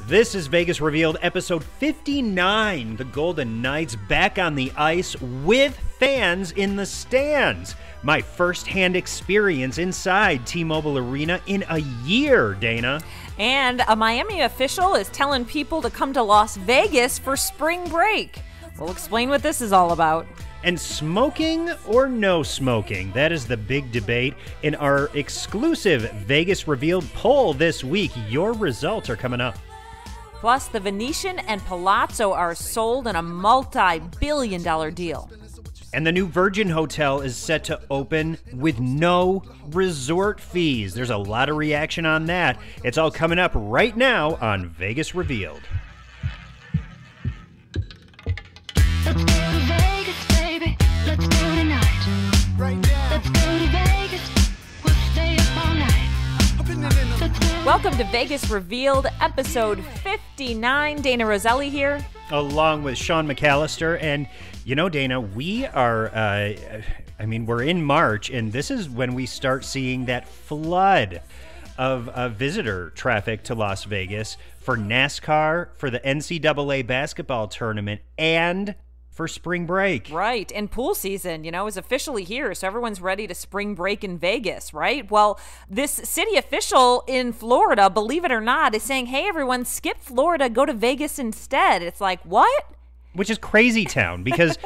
This is Vegas Revealed, episode 59. The Golden Knights back on the ice with fans in the stands. My first-hand experience inside T-Mobile Arena in a year, Dana. And a Miami official is telling people to come to Las Vegas for spring break. We'll explain what this is all about. And smoking or no smoking? That is the big debate in our exclusive Vegas Revealed poll this week. Your results are coming up. Plus, the Venetian and Palazzo are sold in a multi-billion-dollar deal. And the new Virgin Hotel is set to open with no resort fees. There's a lot of reaction on that. It's all coming up right now on Vegas Revealed. Let's go to Vegas, baby. Let's go tonight. Right now. Let's go to Vegas. We'll stay up all night. Welcome to Vegas Revealed, episode 59. Dana Roselli here. Along with Sean McAllister. And, you know, Dana, we are, we're in March, and this is when we start seeing that flood of visitor traffic to Las Vegas for NASCAR, for the NCAA basketball tournament, and for spring break. Right, and pool season, is officially here, so everyone's ready to spring break in Vegas, right? Well, this city official in Florida, believe it or not, is saying, hey, everyone, skip Florida, go to Vegas instead. It's like, what? Which is crazy town because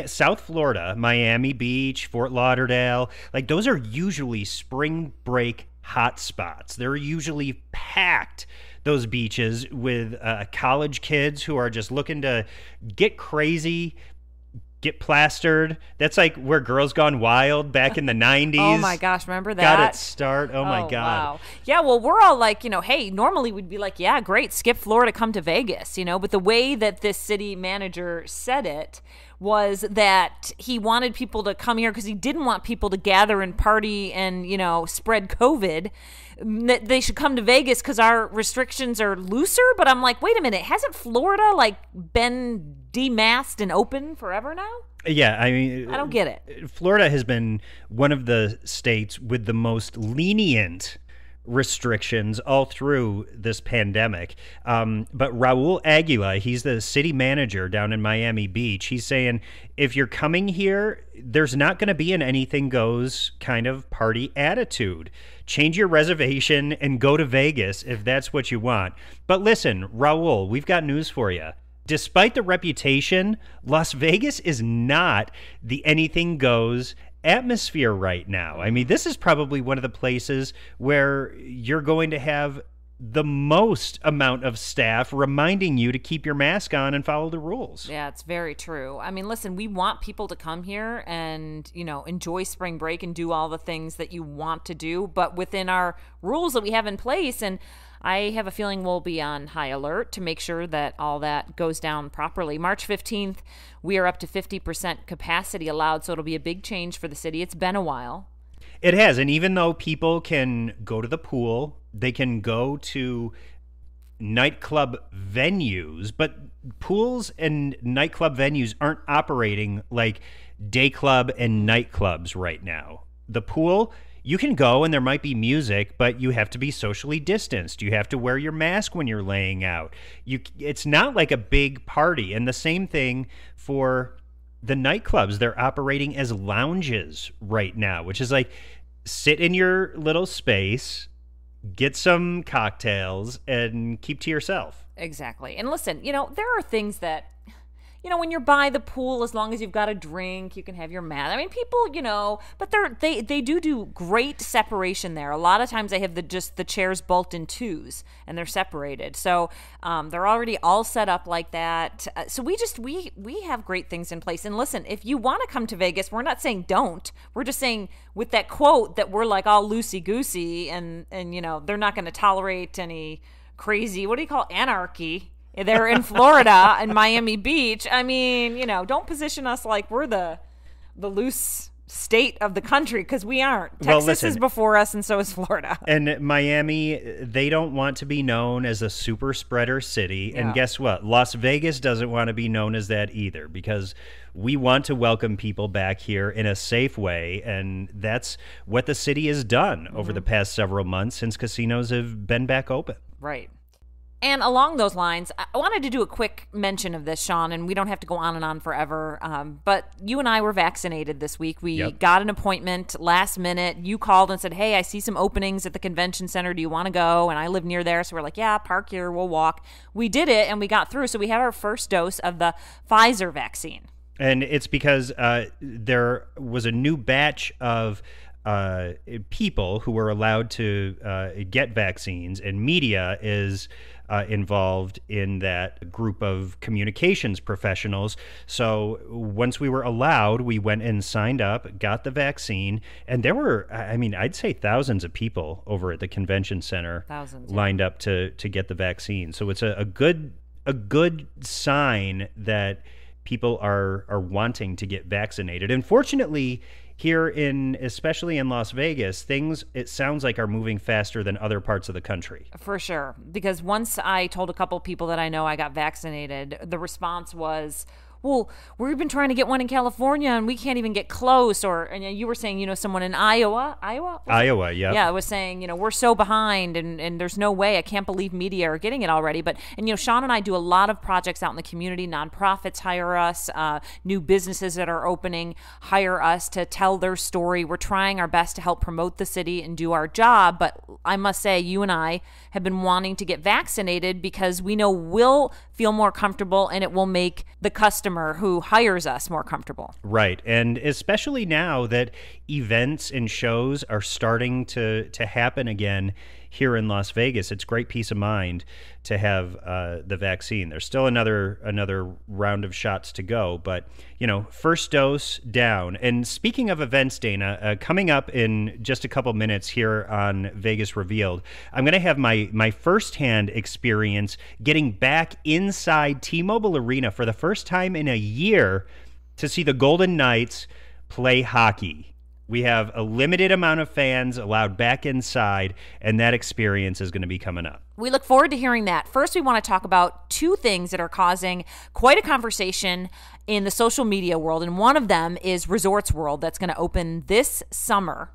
South Florida, Miami Beach, Fort Lauderdale, those are usually spring break hot spots. They're usually packed, those beaches, with college kids who are just looking to get crazy, get plastered. That's like where Girls Gone Wild back in the 90s. Oh my gosh, remember that? Got its start. Oh my God. Wow. Yeah, well, we're all like, hey, normally we'd be like, yeah, great, skip Florida, come to Vegas, but the way that this city manager said it was that he wanted people to come here because he didn't want people to gather and party and, spread COVID. That they should come to Vegas because our restrictions are looser. But I'm like, wait a minute, hasn't Florida been demasked and open forever now? Yeah, I don't get it. Florida has been one of the states with the most lenient restrictions all through this pandemic. But Raul Aguila, he's the city manager down in Miami Beach. He's saying, if you're coming here, there's not going to be an anything goes kind of party attitude. Change your reservation and go to Vegas if that's what you want. But listen, Raul, we've got news for you. Despite the reputation, Las Vegas is not the anything goes atmosphere right now. This is probably one of the places where you're going to have the most amount of staff reminding you to keep your mask on and follow the rules. Yeah, it's very true. Listen, we want people to come here and, enjoy spring break and do all the things that you want to do, but within our rules that we have in place. And I have a feeling we'll be on high alert to make sure that all that goes down properly. March 15th, we are up to 50% capacity allowed, so it'll be a big change for the city. It's been a while. It has, and even though people can go to the pool, they can go to nightclub venues, but pools and nightclub venues aren't operating like day club and nightclubs right now. The pool, you can go and there might be music, but you have to be socially distanced. You have to wear your mask when you're laying out. It's not like a big party. And the same thing for the nightclubs. They're operating as lounges right now, which is like sit in your little space, get some cocktails, and keep to yourself. Exactly. And listen, there are things that, when you're by the pool, as long as you've got a drink, you can have your mask. People, but they do great separation there. A lot of times they have the chairs bulked in twos and they're separated. So they're already all set up like that. So we have great things in place. And listen, if you want to come to Vegas, we're not saying don't. We're just saying with that quote that we're like all loosey-goosey and they're not going to tolerate any crazy, what do you call anarchy? They're in Florida and Miami Beach. Don't position us like we're the loose state of the country, because we aren't. Texas is before us, and so is Florida. And Miami, they don't want to be known as a super spreader city. Yeah. And guess what? Las Vegas doesn't want to be known as that either, because we want to welcome people back here in a safe way. And that's what the city has done over the past several months since casinos have been back open. Right. And along those lines, I wanted to do a quick mention of this, Sean, and we don't have to go on and on forever. But you and I were vaccinated this week. We got an appointment last minute. You called and said, hey, I see some openings at the convention center. Do you want to go? And I live near there. So we're like, yeah, park here. We'll walk. We did it, and we got through. So we had our first dose of the Pfizer vaccine. And it's because there was a new batch of people who were allowed to get vaccines, and media is involved in that group of communications professionals. So once we were allowed, we went and signed up, got the vaccine, and there were, I mean, I'd say thousands of people over at the convention center lined up to get the vaccine. So it's a good sign that people are wanting to get vaccinated. And fortunately, here especially in Las Vegas, things, it sounds like, are moving faster than other parts of the country. For sure. Because once I told a couple people that I know I got vaccinated, the response was, well, we've been trying to get one in California and we can't even get close. And you were saying, someone in Iowa, yeah. Yeah, was saying, we're so behind and there's no way. I can't believe media are getting it already. But Sean and I do a lot of projects out in the community. Nonprofits hire us. New businesses that are opening hire us to tell their story. We're trying our best to help promote the city and do our job. But I must say, you and I have been wanting to get vaccinated because we know we'll feel more comfortable and it will make the customer who hires us more comfortable. Right. And especially now that events and shows are starting to happen again here in Las Vegas, it's great peace of mind to have the vaccine. There's still another round of shots to go, but first dose down. And speaking of events, Dana, coming up in just a couple minutes here on Vegas Revealed, I'm going to have my firsthand experience getting back inside T-Mobile Arena for the first time in a year to see the Golden Knights play hockey. We have a limited amount of fans allowed back inside, and that experience is going to be coming up. We look forward to hearing that. First, we want to talk about two things that are causing quite a conversation in the social media world, and one of them is Resorts World that's going to open this summer.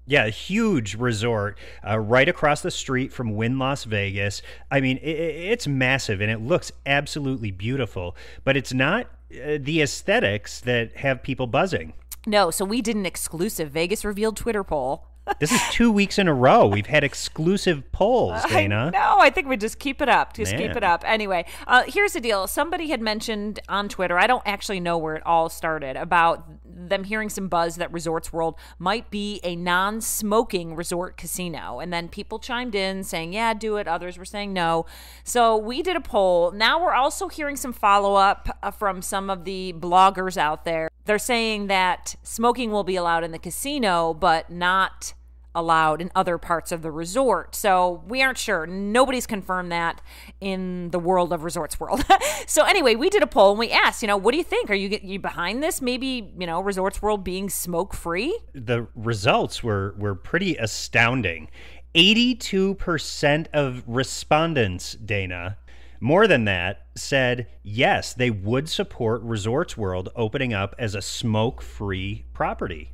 Yeah, a huge resort right across the street from Wynn Las Vegas. I mean, it's massive, and it looks absolutely beautiful, but it's not the aesthetics that have people buzzing. No, so we did an exclusive Vegas Revealed Twitter poll. This is 2 weeks in a row. We've had exclusive polls, Dana. No, I think we just keep it up. Keep it up. Anyway, here's the deal. Somebody had mentioned on Twitter, I don't actually know where it all started, about them hearing some buzz that Resorts World might be a non-smoking resort casino. And then people chimed in saying, yeah, do it. Others were saying no. So we did a poll. Now we're also hearing some follow-up from some of the bloggers out there. They're saying that smoking will be allowed in the casino, but not allowed in other parts of the resort. So we aren't sure. Nobody's confirmed that in the world of Resorts World. So anyway, we did a poll and we asked, what do you think? Are you behind this? Maybe, Resorts World being smoke-free? The results were pretty astounding. 82% of respondents, Dana, more than that, said yes, they would support Resorts World opening up as a smoke-free property.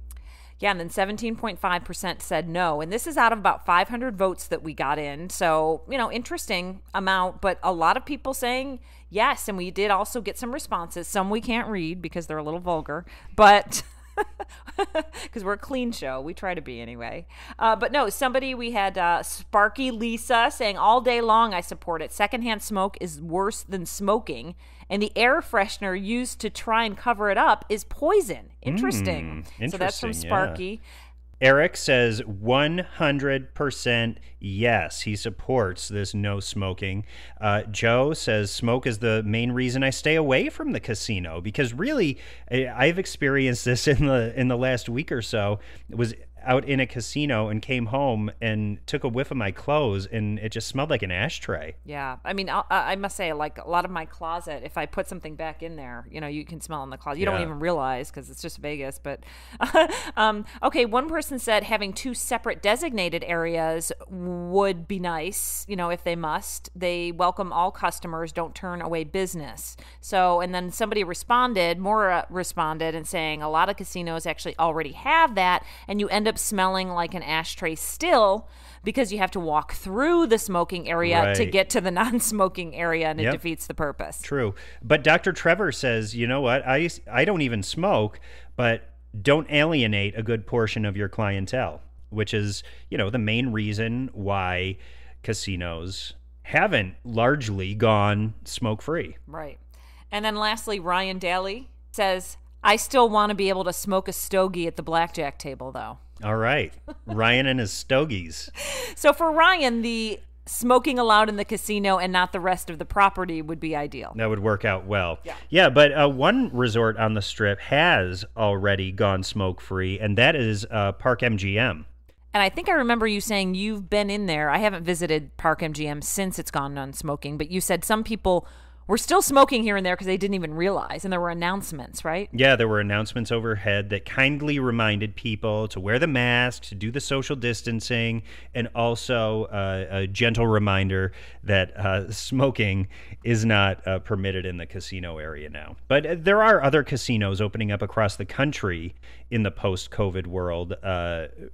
Yeah, and then 17.5% said no. And this is out of about 500 votes that we got in. So, interesting amount, but a lot of people saying yes. And we did also get some responses. Some we can't read because they're a little vulgar, but because we're a clean show. We try to be anyway. But no, we had Sparky Lisa saying all day long, I support it. Secondhand smoke is worse than smoking. And the air freshener used to try and cover it up is poison. Interesting. So that's from Sparky. Yeah. Eric says 100% yes. He supports this no smoking. Joe says smoke is the main reason I stay away from the casino, because really I've experienced this in the last week or so. It was out in a casino and came home and took a whiff of my clothes, and it just smelled like an ashtray. Yeah. I mean, I must say, like, a lot of my closet, if I put something back in there, you can smell in the closet. You don't even realize because it's just Vegas. But okay, one person said having two separate designated areas would be nice, if they must. They welcome all customers, don't turn away business. So, and then somebody responded and saying a lot of casinos actually already have that, and you end up up smelling like an ashtray still because you have to walk through the smoking area to Right. get to the non-smoking area, and it Yep. defeats the purpose. True. But Dr. Trevor says, you know what? I don't even smoke, but don't alienate a good portion of your clientele, which is, the main reason why casinos haven't largely gone smoke-free. Right. And then lastly, Ryan Daly says, I still want to be able to smoke a stogie at the blackjack table, though. All right. Ryan and his stogies. So for Ryan, the smoking allowed in the casino and not the rest of the property would be ideal. That would work out well. Yeah, but one resort on the Strip has already gone smoke-free, and that is Park MGM. And I think I remember you saying you've been in there. I haven't visited Park MGM since it's gone non-smoking, but you said some people were still smoking here and there because they didn't even realize, and there were announcements, right? Yeah, there were announcements overhead that kindly reminded people to wear the mask, to do the social distancing, and also a gentle reminder that smoking is not permitted in the casino area now. But there are other casinos opening up across the country in the post-COVID world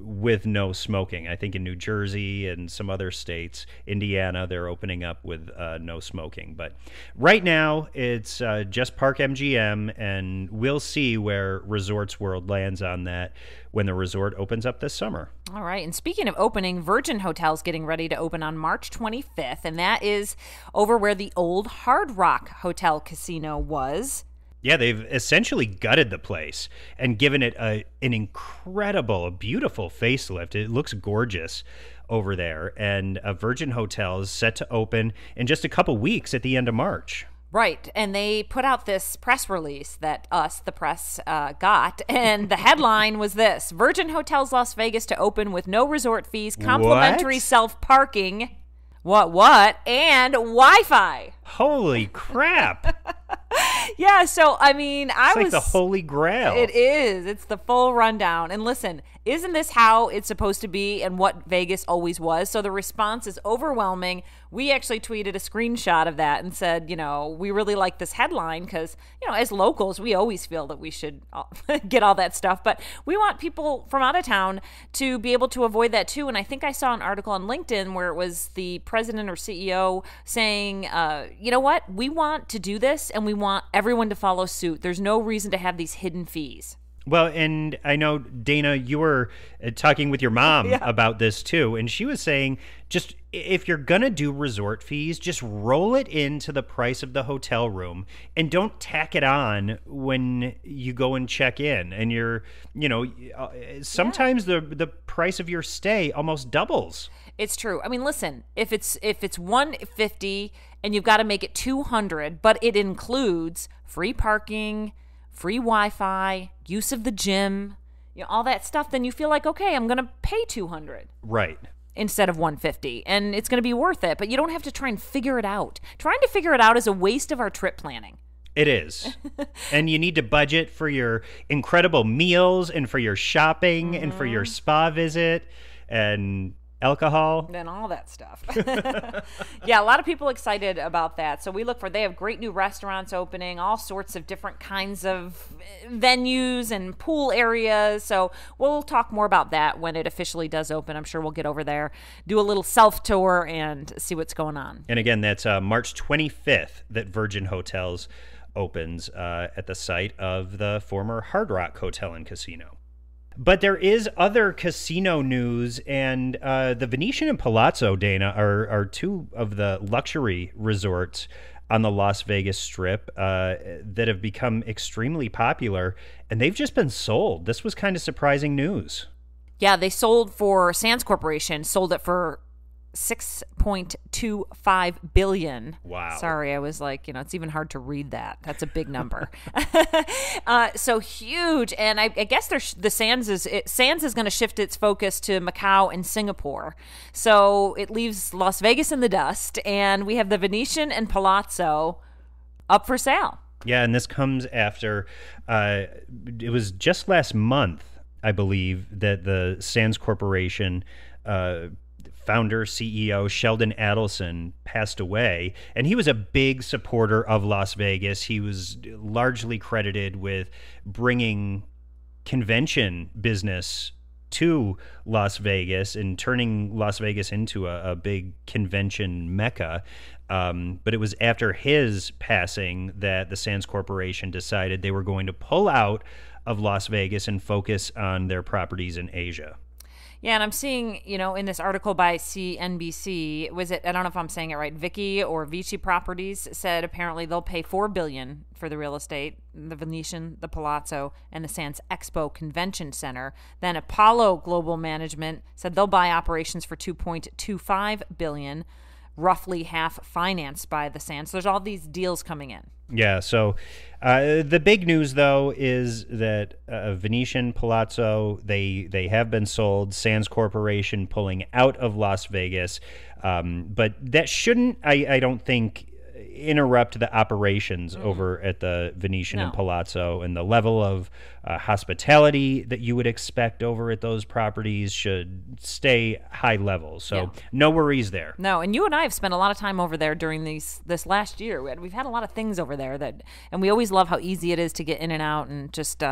with no smoking. I think in New Jersey and some other states, Indiana, they're opening up with no smoking. But right now, it's just Park MGM, and we'll see where Resorts World lands on that when the resort opens up this summer. All right. And speaking of opening, Virgin Hotel's getting ready to open on March 25th, and that is over where the old Hard Rock Hotel Casino was. Yeah, they've essentially gutted the place and given it a beautiful facelift. It looks gorgeous over there. And Virgin Hotel is set to open in just a couple weeks at the end of March. Right. And they put out this press release that us, the press, got. And the headline was this: Virgin Hotels Las Vegas to open with no resort fees, complimentary What? self-parking. What? And Wi-Fi. Holy crap. Yeah, so, I mean, It's like the holy grail. It is. It's the full rundown. And listen, isn't this how it's supposed to be and what Vegas always was? So the response is overwhelming. We actually tweeted a screenshot of that and said, we really like this headline because, as locals, we always feel that we should get all that stuff. But we want people from out of town to be able to avoid that too. And I think I saw an article on LinkedIn where it was the president or CEO saying, you know what? We want to do this and we want everyone to follow suit. There's no reason to have these hidden fees. Well, and I know, Dana, you were talking with your mom about this too, and she was saying, just if you're going to do resort fees, just roll it into the price of the hotel room and don't tack it on when you go and check in. And sometimes the price of your stay almost doubles. It's true. I mean, listen, if it's $150 and you've got to make it $200, but it includes free parking, free Wi-Fi, use of the gym, all that stuff, then you feel like, okay, I'm going to pay $200. Right. Instead of $150, and it's going to be worth it. But you don't have to try and figure it out. Trying to figure it out is a waste of our trip planning. It is. And you need to budget for your incredible meals and for your shopping and for your spa visit and alcohol. And all that stuff. Yeah, a lot of people excited about that. So they have great new restaurants opening, all sorts of different kinds of venues and pool areas. So we'll talk more about that when it officially does open. I'm sure we'll get over there, do a little self-tour and see what's going on. And again, that's March 25th that Virgin Hotels opens at the site of the former Hard Rock Hotel and Casino. But there is other casino news, and the Venetian and Palazzo, Dana, are two of the luxury resorts on the Las Vegas Strip that have become extremely popular, and they've just been sold. This was kind of surprising news. Yeah, they Sands Corporation sold it for $6.25 billion. Wow. Sorry, I was like, it's even hard to read that. That's a big number. So huge. And I guess Sands is going to shift its focus to Macau and Singapore. So it leaves Las Vegas in the dust, and we have the Venetian and Palazzo up for sale. Yeah, and this comes after it was just last month, I believe, that the Sands Corporation founder, CEO Sheldon Adelson passed away, and he was a big supporter of Las Vegas. He was largely credited with bringing convention business to Las Vegas and turning Las Vegas into a big convention mecca. But it was after his passing that the Sands Corporation decided they were going to pull out of Las Vegas and focus on their properties in Asia. Yeah, and I'm seeing, in this article by CNBC, I don't know if I'm saying it right, Vicky or Vici Properties said apparently they'll pay $4 billion for the real estate, the Venetian, the Palazzo, and the Sands Expo Convention Center. Then Apollo Global Management said they'll buy operations for $2.25 billion, roughly half financed by the Sands. So there's all these deals coming in. Yeah, so the big news, though, is that Venetian, Palazzo, they have been sold. Sands Corporation pulling out of Las Vegas. But that shouldn't, I don't think, interrupt the operations over at the Venetian and Palazzo, and the level of hospitality that you would expect over at those properties should stay high level. So no worries there. No, and you and I have spent a lot of time over there during this last year. We've had a lot of things over there and we always love how easy it is to get in and out, and just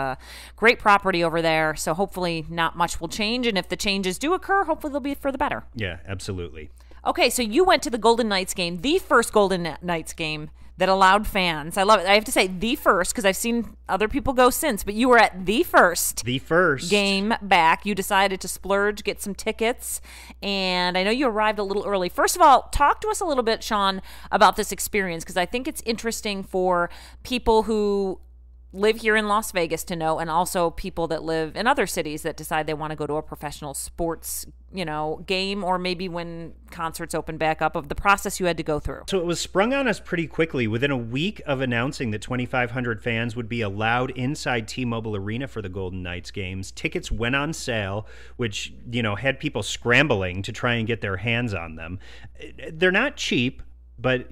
great property over there. So hopefully not much will change, and if the changes do occur, hopefully they'll be for the better. Yeah, absolutely. Okay, so you went to the Golden Knights game, the first Golden Knights game that allowed fans. I love it. I have to say the first, because I've seen other people go since, but you were at the first game back. You decided to splurge, get some tickets, and I know you arrived a little early. First of all, talk to us a little bit, Sean, about this experience, because I think it's interesting for people who live here in Las Vegas to know, and also people that live in other cities that decide they want to go to a professional sports game, or maybe when concerts open back up, of the process you had to go through. So it was sprung on us pretty quickly. Within a week of announcing that 2,500 fans would be allowed inside T-Mobile Arena for the Golden Knights games, tickets went on sale, which, had people scrambling to try and get their hands on them. They're not cheap, but,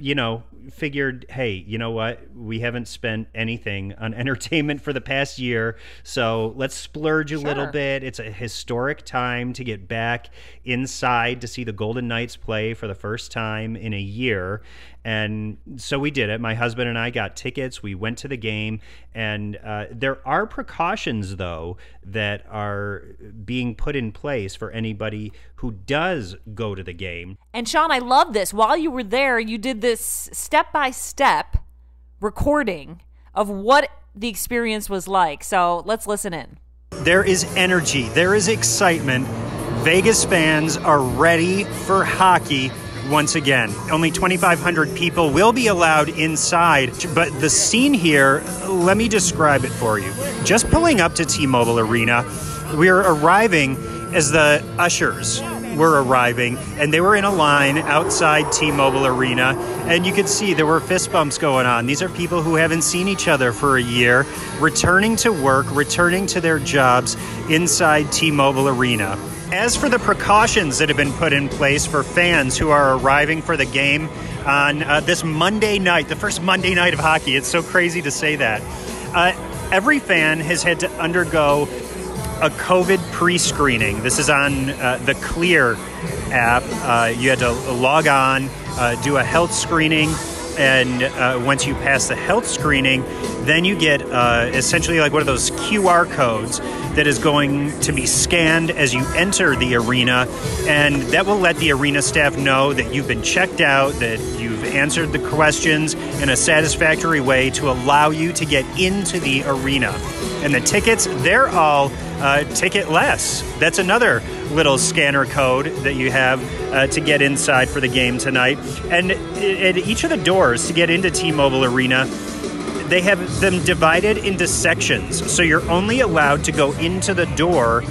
figured, hey, you know what? We haven't spent anything on entertainment for the past year, so let's splurge a little bit. It's a historic time to get back inside to see the Golden Knights play for the first time in a year. And so we did it. My husband and I got tickets. We went to the game. And there are precautions, though, that are being put in place for anybody who does go to the game. And Sean, I love this. While you were there, you did this step-by-step recording of what the experience was like. So let's listen in. There is energy. There is excitement. Vegas fans are ready for hockey. Once again, only 2,500 people will be allowed inside, but the scene here, let me describe it for you. Just pulling up to T-Mobile Arena, we're arriving as the ushers were arriving, and they were in a line outside T-Mobile Arena, and you could see there were fist bumps going on. These are people who haven't seen each other for a year, returning to work, returning to their jobs inside T-Mobile Arena. As for the precautions that have been put in place for fans who are arriving for the game on this Monday night, the first Monday night of hockey, it's so crazy to say that. Every fan has had to undergo a COVID pre-screening. This is on the Clear app. You had to log on, do a health screening, and once you pass the health screening, then you get essentially like one of those QR codes that is going to be scanned as you enter the arena, and that will let the arena staff know that you've been checked out, that you've answered the questions in a satisfactory way to allow you to get into the arena. And the tickets, they're all ticket-less. That's another little scanner code that you have to get inside for the game tonight. And at each of the doors to get into T-Mobile Arena, they have them divided into sections. So you're only allowed to go into the door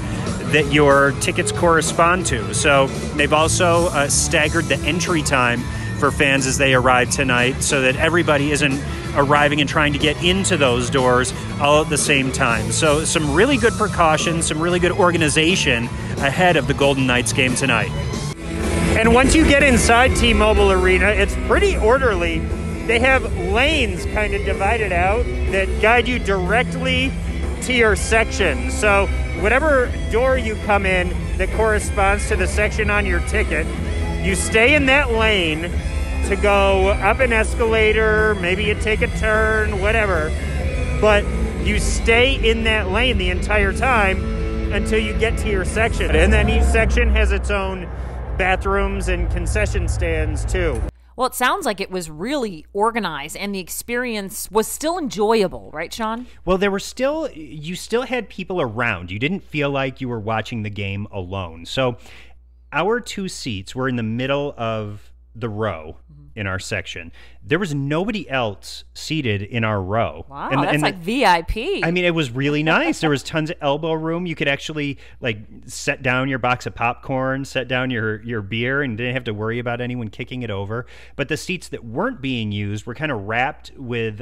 that your tickets correspond to. So they've also staggered the entry time for fans as they arrive tonight so that everybody isn't arriving and trying to get into those doors all at the same time. So some really good precautions, some really good organization ahead of the Golden Knights game tonight. And once you get inside T-Mobile Arena, it's pretty orderly. They have lanes kind of divided out that guide you directly to your section. So whatever door you come in that corresponds to the section on your ticket, you stay in that lane to go up an escalator, maybe you take a turn, whatever. But you stay in that lane the entire time until you get to your section. And then each section has its own bathrooms and concession stands too. Well, it sounds like it was really organized and the experience was still enjoyable, right, Sean? Well, you still had people around. You didn't feel like you were watching the game alone. So our 2 seats were in the middle of the row in our section. There was nobody else seated in our row. Wow, that's like VIP. I mean, it was really nice. There was tons of elbow room. You could actually like set down your box of popcorn, set down your beer, and didn't have to worry about anyone kicking it over. But the seats that weren't being used were kind of wrapped with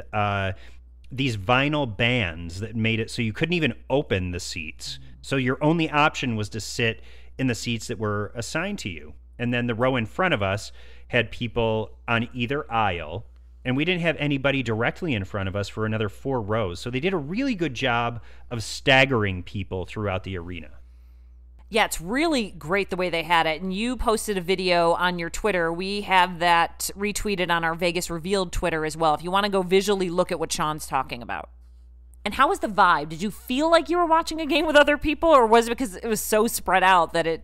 these vinyl bands that made it so you couldn't even open the seats. So your only option was to sit in the seats that were assigned to you. And then the row in front of us had people on either aisle, and we didn't have anybody directly in front of us for another 4 rows. So they did a really good job of staggering people throughout the arena. Yeah, it's really great the way they had it. And you posted a video on your Twitter. We have that retweeted on our Vegas Revealed Twitter as well, if you want to go visually look at what Sean's talking about. And how was the vibe? Did you feel like you were watching a game with other people, or was it because it was so spread out that it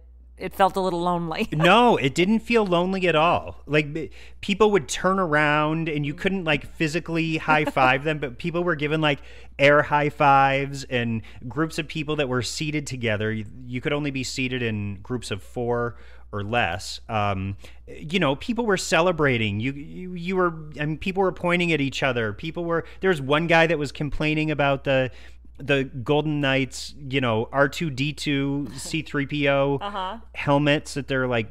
felt a little lonely? No, it didn't feel lonely at all. Like, people would turn around and you couldn't like physically high five them, but people were given like air high fives, and groups of people that were seated together. You could only be seated in groups of 4 or less. People were celebrating. You were. I mean, people were pointing at each other. There was one guy that was complaining about the Golden Knights, R2-D2, C-3PO helmets, that they're like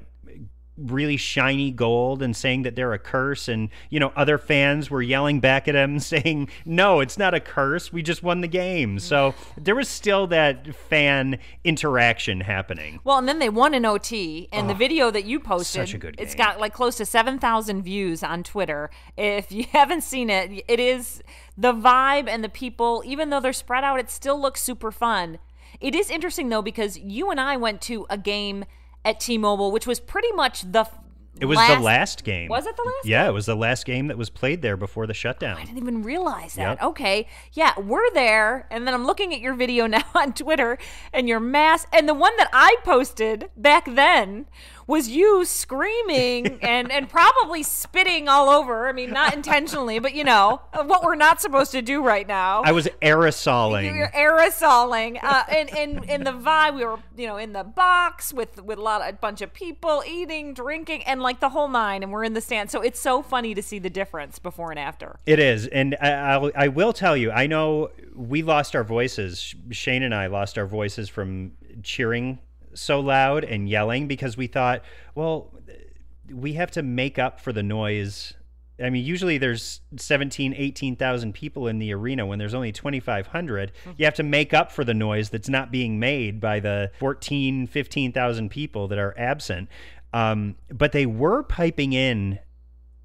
really shiny gold, and saying that they're a curse. And, other fans were yelling back at him saying, no, it's not a curse. We just won the game. So there was still that fan interaction happening. Well, and then they won in OT, and the video that you posted, such a good game. It's got like close to 7,000 views on Twitter. If you haven't seen it, it is the vibe and the people, even though they're spread out, it still looks super fun. It is interesting, though, because you and I went to a game at T-Mobile, which was pretty much the last game. Was it the last game? Yeah, it was the last game that was played there before the shutdown. I didn't even realize that. Yep. Okay. Yeah, we're there, and then I'm looking at your video now on Twitter, and your mask, and the one that I posted back then was you screaming and probably spitting all over. I mean, not intentionally, but what we're not supposed to do right now. I was aerosoling. You're aerosoling. And the vibe, we were, in the box with a bunch of people eating, drinking, and like the whole nine, and we're in the stand. So it's so funny to see the difference before and after. It is. And I will tell you, I know we lost our voices. Shane and I lost our voices from cheering so loud and yelling, because we thought, well, we have to make up for the noise. I mean, usually there's 18,000 people in the arena when there's only 2,500. You have to make up for the noise that's not being made by the 15,000 people that are absent. But they were piping in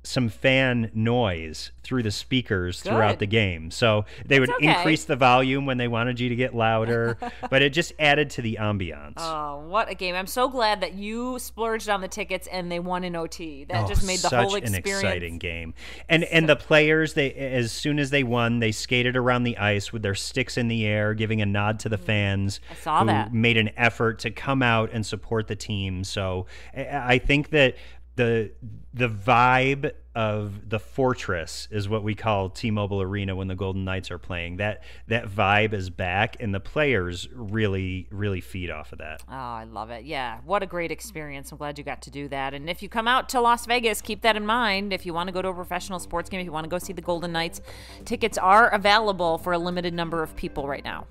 some fan noise through the speakers throughout the game. So they would increase the volume when they wanted you to get louder, but it just added to the ambiance. Oh, what a game. I'm so glad that you splurged on the tickets and they won in OT. That just made the whole experience. Such an exciting game. And the players, as soon as they won, they skated around the ice with their sticks in the air, giving a nod to the fans. I saw that. Made an effort to come out and support the team. So I think that the vibe of the fortress is what we call T-Mobile Arena when the Golden Knights are playing. That vibe is back, and the players really, really feed off of that. Oh, I love it. Yeah, what a great experience. I'm glad you got to do that. And if you come out to Las Vegas, keep that in mind. If you want to go to a professional sports game, if you want to go see the Golden Knights, tickets are available for a limited number of people right now.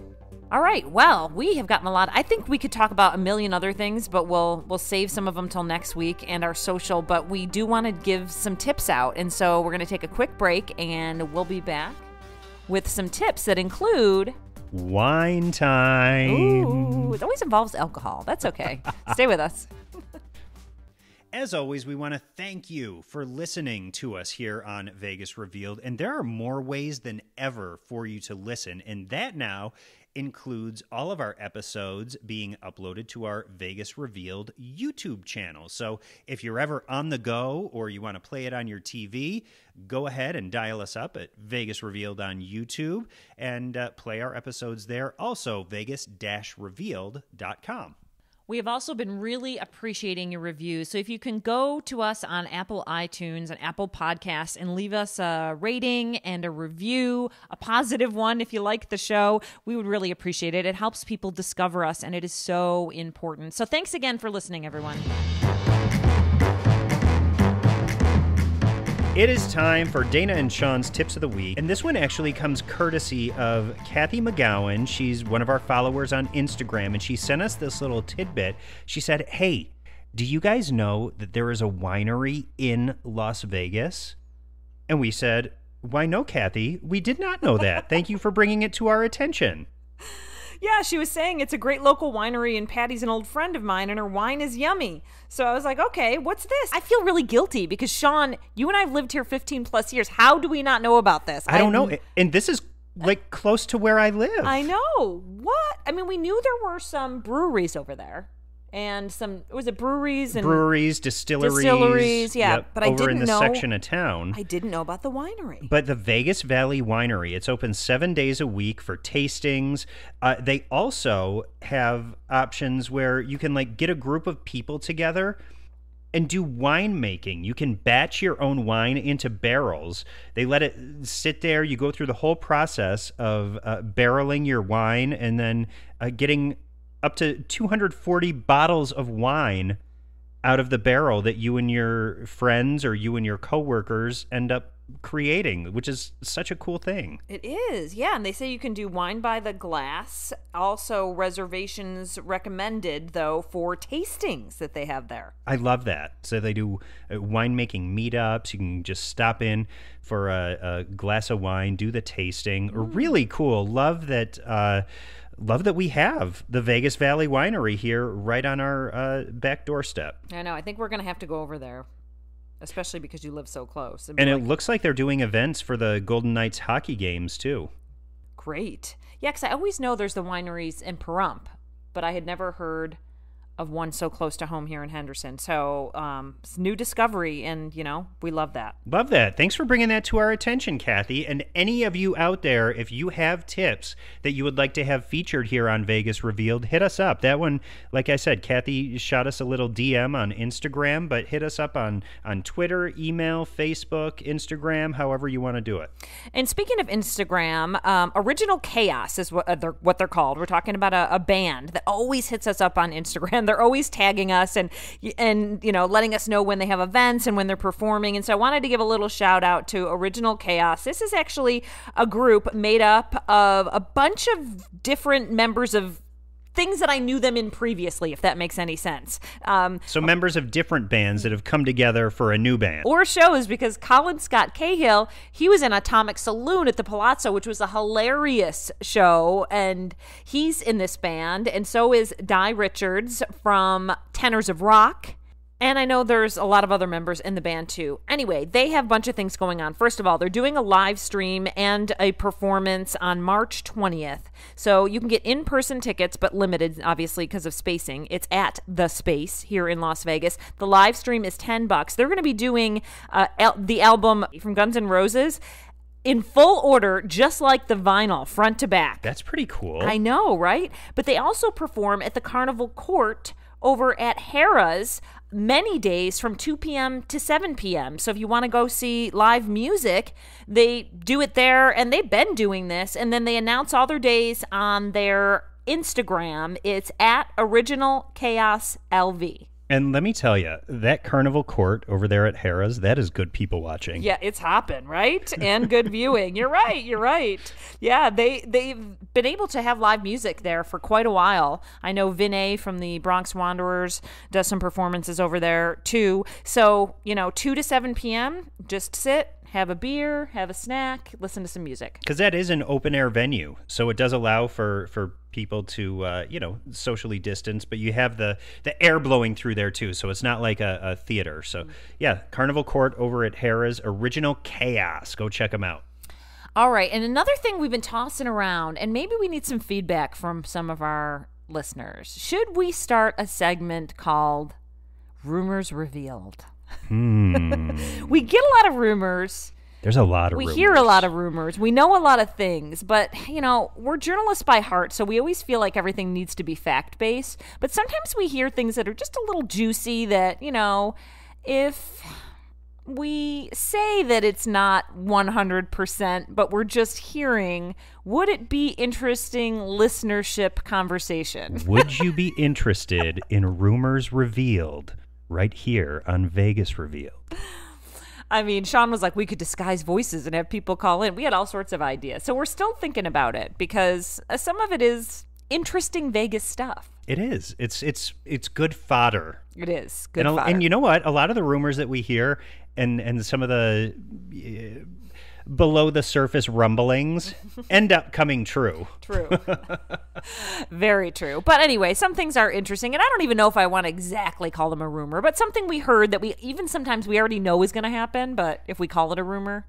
All right, well, we have gotten a lot. I think we could talk about a million other things, but we'll save some of them till next week and our social. But we do want to give some tips out, and so we're going to take a quick break, and we'll be back with some tips that include wine time. Ooh, it always involves alcohol. That's okay. Stay with us. As always, we want to thank you for listening to us here on Vegas Revealed, and there are more ways than ever for you to listen, and that now includes all of our episodes being uploaded to our Vegas Revealed YouTube channel. So if you're ever on the go or you want to play it on your TV, go ahead and dial us up at Vegas Revealed on YouTube and play our episodes there. Also, vegas-revealed.com. We have also been really appreciating your reviews. So if you can go to us on Apple iTunes and Apple Podcasts and leave us a rating and a review, a positive one if you like the show, we would really appreciate it. It helps people discover us, and it is so important. So thanks again for listening, everyone. It is time for Dana and Sean's Tips of the Week, and this one actually comes courtesy of Kathy McGowan. She's one of our followers on Instagram, and she sent us this little tidbit. She said, hey, do you guys know that there is a winery in Las Vegas? And we said, why no, Kathy? We did not know that. Thank you for bringing it to our attention. Yeah, she was saying it's a great local winery, and Patty's an old friend of mine, and her wine is yummy. So I was like, okay, what's this? I feel really guilty because, Sean, you and I have lived here 15 plus years. How do we not know about this? I don't know. And this is like close to where I live. I know. What? I mean, we knew there were some breweries over there. And was it breweries? And breweries, distilleries. Yeah. Yep, but I didn't know. Over in the section of town. I didn't know about the winery. But the Vegas Valley Winery, it's open 7 days a week for tastings. They also have options where you can like get a group of people together and do winemaking. You can batch your own wine into barrels. They let it sit there. You go through the whole process of barreling your wine and then getting up to 240 bottles of wine out of the barrel that you and your friends or you and your coworkers end up creating, which is such a cool thing. It is, yeah. And they say you can do wine by the glass. Also, reservations recommended, though, for tastings that they have there. I love that. So they do winemaking meetups. You can just stop in for a glass of wine, do the tasting. Really cool. Love that we have the Vegas Valley Winery here right on our back doorstep. I know. I think we're going to have to go over there, especially because you live so close. And it looks like they're doing events for the Golden Knights hockey games, too. Great. Yeah, because I always know there's the wineries in Pahrump, but I had never heard of one so close to home here in Henderson. So it's a new discovery, and, we love that. Love that. Thanks for bringing that to our attention, Kathy. And any of you out there, if you have tips that you would like to have featured here on Vegas Revealed, hit us up. That one, like I said, Kathy shot us a little DM on Instagram, but hit us up on Twitter, email, Facebook, Instagram, however you want to do it. And speaking of Instagram, Original Chaos is what they're called. We're talking about a band that always hits us up on Instagram. They're always tagging us and letting us know when they have events and when they're performing. And so I wanted to give a little shout out to Original Chaos. This is actually a group made up of a bunch of different members of things that I knew them in previously, if that makes any sense. So members of different bands that have come together for a new band. Or shows, because Colin Scott Cahill, he was in Atomic Saloon at the Palazzo, which was a hilarious show, and he's in this band, and so is Di Richards from Tenors of Rock. And I know there's a lot of other members in the band, too. Anyway, they have a bunch of things going on. First of all, they're doing a live stream and a performance on March 20th. So you can get in-person tickets, but limited, obviously, because of spacing. It's at The Space here in Las Vegas. The live stream is $10. They're going to be doing the album from Guns N' Roses in full order, just like the vinyl, front to back. That's pretty cool. I know, right? But they also perform at the Carnival Court over at Harrah's many days from 2 p.m. to 7 p.m. So if you want to go see live music, they do it there, and they've been doing this, and then they announce all their days on their Instagram. It's at Original Chaos LV. And let me tell you, that Carnival Court over there at Harrah's, that is good people watching. Yeah, it's hopping, right? And good viewing. You're right. Yeah, they've been able to have live music there for quite a while. I know Vinay from the Bronx Wanderers does some performances over there, too. So, 2 to 7 p.m., just sit, have a beer, have a snack, listen to some music. Because that is an open-air venue, so it does allow for people to, socially distance, but you have the air blowing through there, too, so it's not like a theater. So, yeah, Carnival Court over at Harrah's, Original Chaos. Go check them out. All right. And another thing we've been tossing around, and maybe we need some feedback from some of our listeners. Should we start a segment called Rumors Revealed? We get a lot of rumors. There's a lot of We rumors. hear a lot of rumors. We know a lot of things, but, we're journalists by heart, so we always feel like everything needs to be fact-based. But sometimes we hear things that are just a little juicy that, if we say that it's not 100%, but we're just hearing, would it be interesting listenership conversation? Would you be interested in Rumors Revealed right here on Vegas Revealed? I mean, Sean was like, we could disguise voices and have people call in. We had all sorts of ideas. So we're still thinking about it because some of it is interesting Vegas stuff. It is. It's good fodder. It is good And, fodder. and you know what? A lot of the rumors that we hear and some of the below the surface rumblings end up coming true. True. Very true. But anyway, some things are interesting, and I don't even know if I want to exactly call them a rumor, but something we heard that we even sometimes we already know is going to happen, but if we call it a rumor,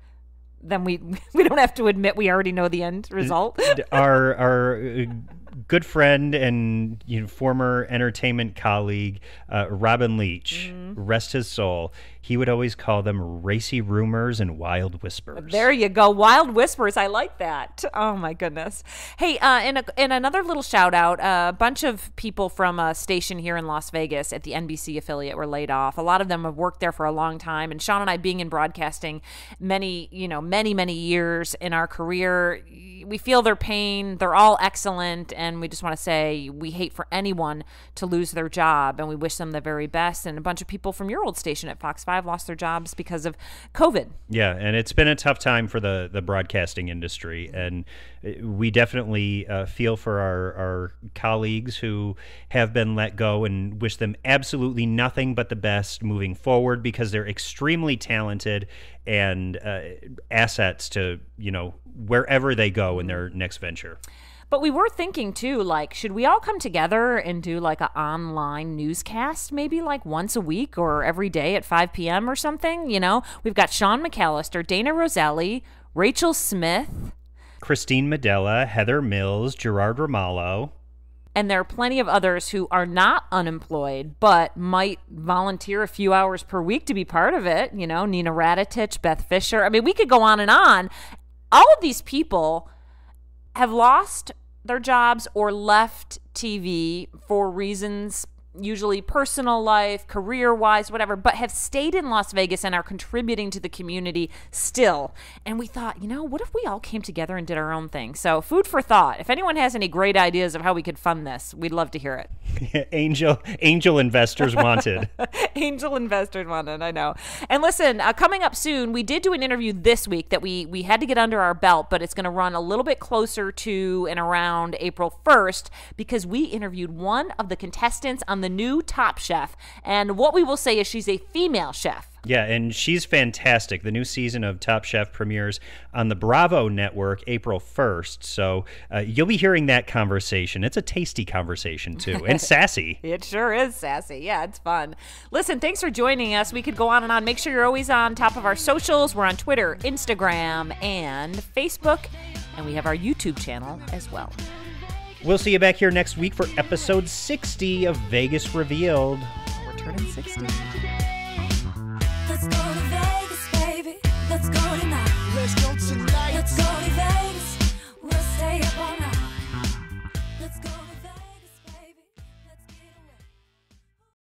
then we don't have to admit we already know the end result. Our good friend and former entertainment colleague, Robin Leach, rest his soul, he would always call them racy rumors and wild whispers. There you go. Wild whispers. I like that. Oh, my goodness. Hey, in another little shout out, a bunch of people from a station here in Las Vegas at the NBC affiliate were laid off. A lot of them have worked there for a long time. And Sean and I, being in broadcasting many years in our career, we feel their pain. They're all excellent. And we just want to say we hate for anyone to lose their job. And we wish them the very best. And a bunch of people from your old station at Fox 5 lost their jobs because of COVID. Yeah, and it's been a tough time for the broadcasting industry, and we definitely feel for our colleagues who have been let go and wish them absolutely nothing but the best moving forward because they're extremely talented and assets to, wherever they go in their next venture. But we were thinking, too, should we all come together and do, an online newscast maybe, once a week or every day at 5 p.m. or something? We've got Sean McAllister, Dana Roselli, Rachel Smith. Christine Medella, Heather Mills, Gerard Ramallo. And there are plenty of others who are not unemployed, but might volunteer a few hours per week to be part of it. Nina Raditich, Beth Fisher. I mean, we could go on and on. All of these people have lost their jobs or left TV for reasons usually personal life, career-wise, whatever, but have stayed in Las Vegas and are contributing to the community still. And we thought, what if we all came together and did our own thing? So food for thought. If anyone has any great ideas of how we could fund this, we'd love to hear it. Angel investors wanted. Angel investors wanted, I know. And listen, coming up soon, we did do an interview this week that we had to get under our belt, but it's going to run a little bit closer to and around April 1st because we interviewed one of the contestants on the new Top Chef. And what we will say is she's a female chef. Yeah, and she's fantastic. The new season of Top Chef premieres on the Bravo network April 1st. So you'll be hearing that conversation. It's a tasty conversation, too, and sassy. It sure is sassy. Yeah, it's fun. Listen, thanks for joining us. We could go on and on. Make sure you're always on top of our socials. We're on Twitter, Instagram, and Facebook. And we have our YouTube channel as well. We'll see you back here next week for episode 60 of Vegas Revealed. We're turning 60. Let's go to Vegas, baby. Let's go tonight.